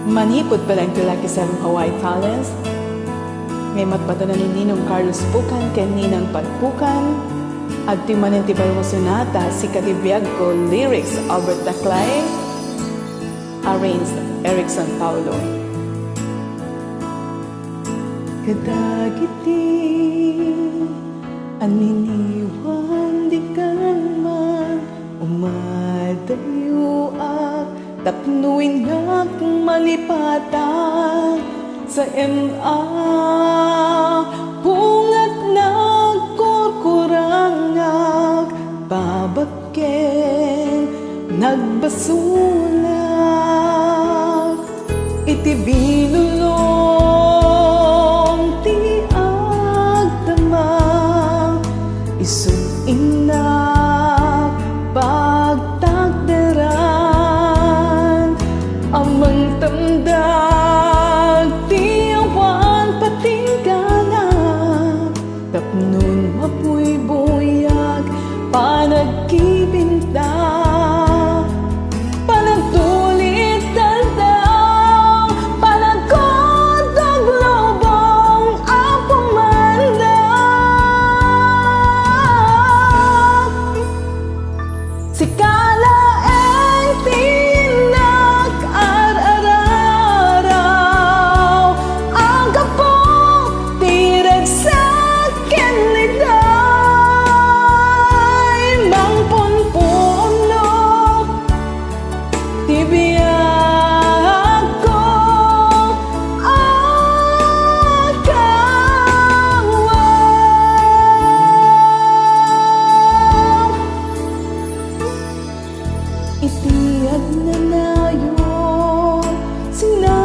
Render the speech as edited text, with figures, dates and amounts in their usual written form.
Manipod pala ang pilaki sa Hawaii Talents. May matbata na ni Ninong Carlos Pucan kay Ninang Pagpucan. At timanin ti Barong Sonata, Sika ti Biagko, lyrics Albert Taclay, arranged Eric San Paulo. Kadagiti aniniwan di ka man umadayo at tapnuin nga kung malipatan sa MA pungat nagkurkurangag babaken nagbasulak iti binulong ti agdamang isuin na pagtagdaran amang tamdag ti awan patingganan tapnon mapuy buyag panagkibinta panagtulit daldaw panagkotog lobong apumanda sikala ay tinak ar-araraw ang kapong tirag sa kenliday mangpunpuno ti Biagko akawaw itiyag na nayon sina